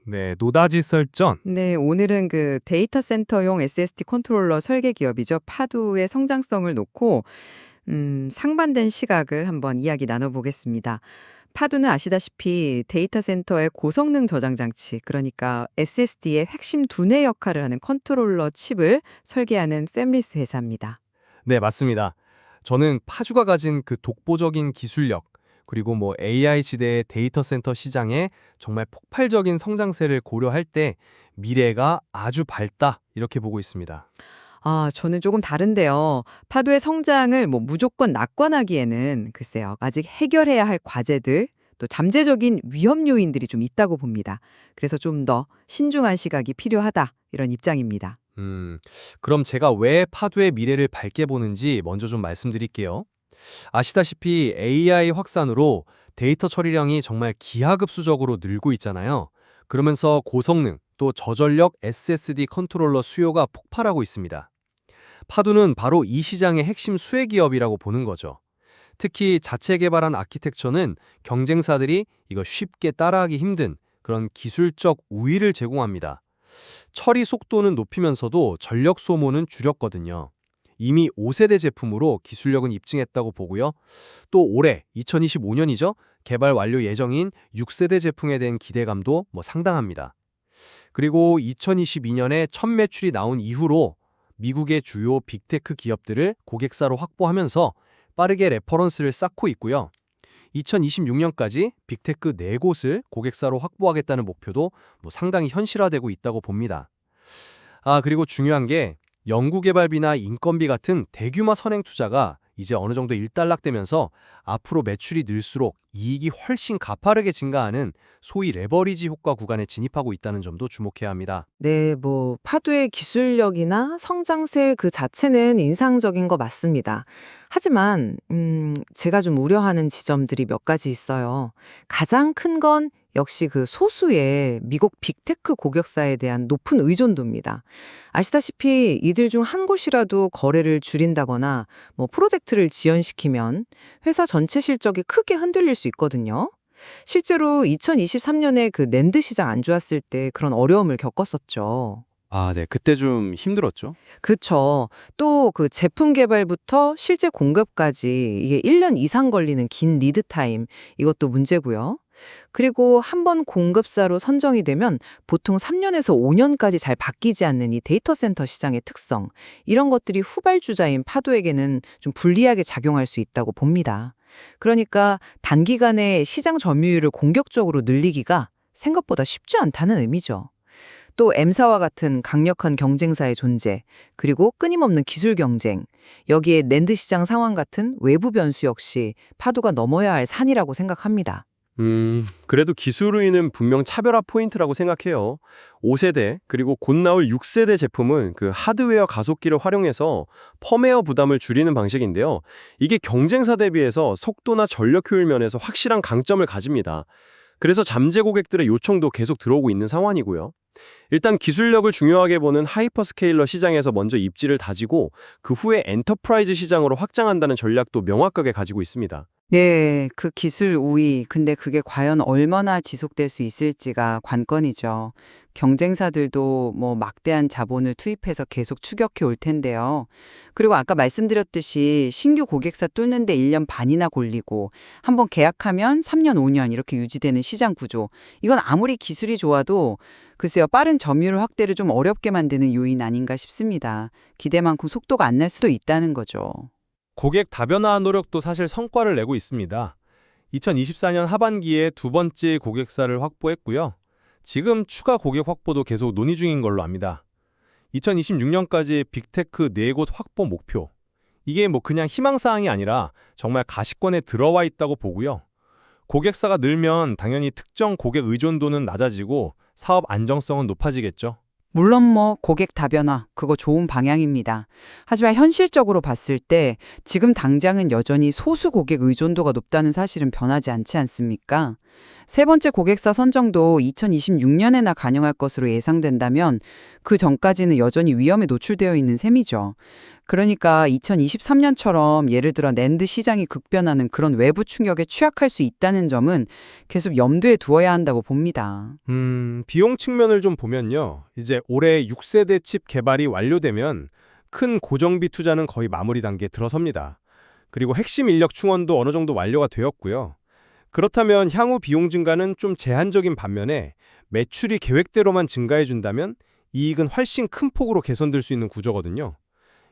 네, 노다지 썰전. 네, 오늘은 그 데이터 센터용 SSD 컨트롤러 설계 기업이죠. 파두의 성장성을 놓고 상반된 시각을 한번 이야기 나눠보겠습니다. 파두는 아시다시피 데이터 센터의 고성능 저장 장치, 그러니까 SSD의 핵심 두뇌 역할을 하는 컨트롤러 칩을 설계하는 팹리스 회사입니다. 네, 맞습니다. 저는 파주가 가진 그 독보적인 기술력, 그리고 AI 시대의 데이터 센터 시장에 정말 폭발적인 성장세를 고려할 때 미래가 아주 밝다, 이렇게 보고 있습니다. 아, 저는 조금 다른데요. 파도의 성장을 무조건 낙관하기에는 글쎄요. 아직 해결해야 할 과제들, 또 잠재적인 위험 요인들이 좀 있다고 봅니다. 그래서 좀 더 신중한 시각이 필요하다. 이런 입장입니다. 음, 그럼 제가 왜 파두의 미래를 밝게 보는지 먼저 좀 말씀드릴게요. 아시다시피 AI 확산으로 데이터 처리량이 정말 기하급수적으로 늘고 있잖아요. 그러면서 고성능, 또 저전력 SSD 컨트롤러 수요가 폭발하고 있습니다. 파두는 바로 이 시장의 핵심 수혜 기업이라고 보는 거죠. 특히 자체 개발한 아키텍처는 경쟁사들이 이거 쉽게 따라하기 힘든 그런 기술적 우위를 제공합니다. 처리 속도는 높이면서도 전력 소모는 줄였거든요. 이미 5세대 제품으로 기술력은 입증했다고 보고요. 또 올해 2025년이죠. 개발 완료 예정인 6세대 제품에 대한 기대감도 상당합니다. 그리고 2022년에 첫 매출이 나온 이후로 미국의 주요 빅테크 기업들을 고객사로 확보하면서 빠르게 레퍼런스를 쌓고 있고요. 2026년까지 빅테크 4곳을 고객사로 확보하겠다는 목표도 상당히 현실화되고 있다고 봅니다. 그리고 중요한 게 연구개발비나 인건비 같은 대규모 선행 투자가 이제 어느 정도 일단락되면서 앞으로 매출이 늘수록 이익이 훨씬 가파르게 증가하는 소위 레버리지 효과 구간에 진입하고 있다는 점도 주목해야 합니다. 네, 파도의 기술력이나 성장세 그 자체는 인상적인 거 맞습니다. 하지만, 제가 좀 우려하는 지점들이 몇 가지 있어요. 가장 큰 건 역시 그 소수의 미국 빅테크 고객사에 대한 높은 의존도입니다. 아시다시피 이들 중 한 곳이라도 거래를 줄인다거나 프로젝트를 지연시키면 회사 전체 실적이 크게 흔들릴 수 있거든요. 실제로 2023년에 그 낸드 시장 안 좋았을 때 그런 어려움을 겪었었죠. 네. 그때 좀 힘들었죠. 그쵸. 또 그 제품 개발부터 실제 공급까지 이게 1년 이상 걸리는 긴 리드 타임, 이것도 문제고요. 그리고 한 번 공급사로 선정이 되면 보통 3년에서 5년까지 잘 바뀌지 않는 이 데이터 센터 시장의 특성, 이런 것들이 후발주자인 파도에게는 좀 불리하게 작용할 수 있다고 봅니다. 그러니까 단기간에 시장 점유율을 공격적으로 늘리기가 생각보다 쉽지 않다는 의미죠. 또 M사와 같은 강력한 경쟁사의 존재, 그리고 끊임없는 기술 경쟁, 여기에 낸드 시장 상황 같은 외부 변수 역시 파도가 넘어야 할 산이라고 생각합니다. 그래도 기술 우위는 분명 차별화 포인트라고 생각해요. 5세대 그리고 곧 나올 6세대 제품은 그 하드웨어 가속기를 활용해서 펌웨어 부담을 줄이는 방식인데요. 이게 경쟁사 대비해서 속도나 전력 효율 면에서 확실한 강점을 가집니다. 그래서 잠재 고객들의 요청도 계속 들어오고 있는 상황이고요. 일단 기술력을 중요하게 보는 하이퍼스케일러 시장에서 먼저 입지를 다지고 그 후에 엔터프라이즈 시장으로 확장한다는 전략도 명확하게 가지고 있습니다. 네, 그 기술 우위, 근데 그게 과연 얼마나 지속될 수 있을지가 관건이죠. 경쟁사들도 막대한 자본을 투입해서 계속 추격해 올 텐데요. 그리고 아까 말씀드렸듯이 신규 고객사 뚫는데 1년 반이나 걸리고 한번 계약하면 3년, 5년 이렇게 유지되는 시장 구조. 이건 아무리 기술이 좋아도 글쎄요, 빠른 점유율 확대를 좀 어렵게 만드는 요인 아닌가 싶습니다. 기대만큼 속도가 안 날 수도 있다는 거죠. 고객 다변화 노력도 사실 성과를 내고 있습니다. 2024년 하반기에 두 번째 고객사를 확보했고요. 지금 추가 고객 확보도 계속 논의 중인 걸로 압니다. 2026년까지 빅테크 4곳 확보 목표. 이게 그냥 희망사항이 아니라 정말 가시권에 들어와 있다고 보고요. 고객사가 늘면 당연히 특정 고객 의존도는 낮아지고 사업 안정성은 높아지겠죠. 물론 고객 다변화, 그거 좋은 방향입니다. 하지만 현실적으로 봤을 때 지금 당장은 여전히 소수 고객 의존도가 높다는 사실은 변하지 않지 않습니까? 세 번째 고객사 선정도 2026년에나 가능할 것으로 예상된다면 그 전까지는 여전히 위험에 노출되어 있는 셈이죠. 그러니까 2023년처럼 예를 들어 낸드 시장이 극변하는 그런 외부 충격에 취약할 수 있다는 점은 계속 염두에 두어야 한다고 봅니다. 비용 측면을 좀 보면요. 이제 올해 6세대 칩 개발이 완료되면 큰 고정비 투자는 거의 마무리 단계에 들어섭니다. 그리고 핵심 인력 충원도 어느 정도 완료가 되었고요. 그렇다면 향후 비용 증가는 좀 제한적인 반면에 매출이 계획대로만 증가해 준다면 이익은 훨씬 큰 폭으로 개선될 수 있는 구조거든요.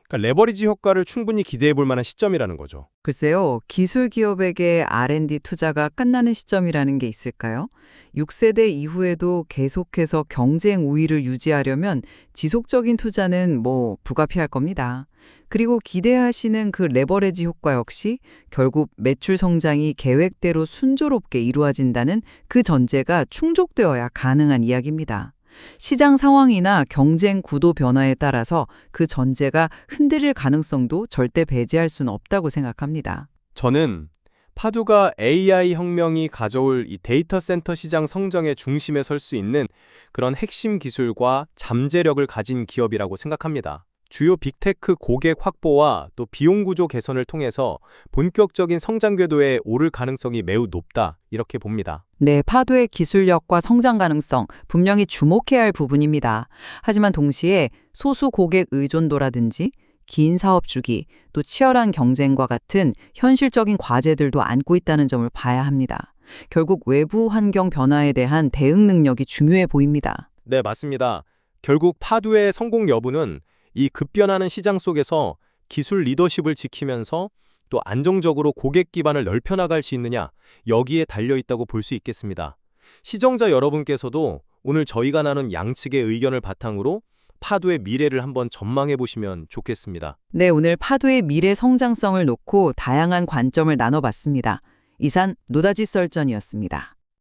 그러니까 레버리지 효과를 충분히 기대해 볼 만한 시점이라는 거죠. 글쎄요, 기술 기업에게 R&D 투자가 끝나는 시점이라는 게 있을까요? 6세대 이후에도 계속해서 경쟁 우위를 유지하려면 지속적인 투자는 불가피할 겁니다. 그리고 기대하시는 그 레버리지 효과 역시 결국 매출 성장이 계획대로 순조롭게 이루어진다는 그 전제가 충족되어야 가능한 이야기입니다. 시장 상황이나 경쟁 구도 변화에 따라서 그 전제가 흔들릴 가능성도 절대 배제할 수는 없다고 생각합니다. 저는 파두가 AI 혁명이 가져올 이 데이터 센터 시장 성장의 중심에 설 수 있는 그런 핵심 기술과 잠재력을 가진 기업이라고 생각합니다. 주요 빅테크 고객 확보와 또 비용 구조 개선을 통해서 본격적인 성장 궤도에 오를 가능성이 매우 높다, 이렇게 봅니다. 네, 파도의 기술력과 성장 가능성 분명히 주목해야 할 부분입니다. 하지만 동시에 소수 고객 의존도라든지 긴 사업 주기, 또 치열한 경쟁과 같은 현실적인 과제들도 안고 있다는 점을 봐야 합니다. 결국 외부 환경 변화에 대한 대응 능력이 중요해 보입니다. 네, 맞습니다. 결국 파두의 성공 여부는 이 급변하는 시장 속에서 기술 리더십을 지키면서 또 안정적으로 고객 기반을 넓혀나갈 수 있느냐, 여기에 달려있다고 볼 수 있겠습니다. 시청자 여러분께서도 오늘 저희가 나눈 양측의 의견을 바탕으로 파두의 미래를 한번 전망해 보시면 좋겠습니다. 네, 오늘 파도의 미래 성장성을 놓고 다양한 관점을 나눠봤습니다. 이산 노다지 썰전이었습니다.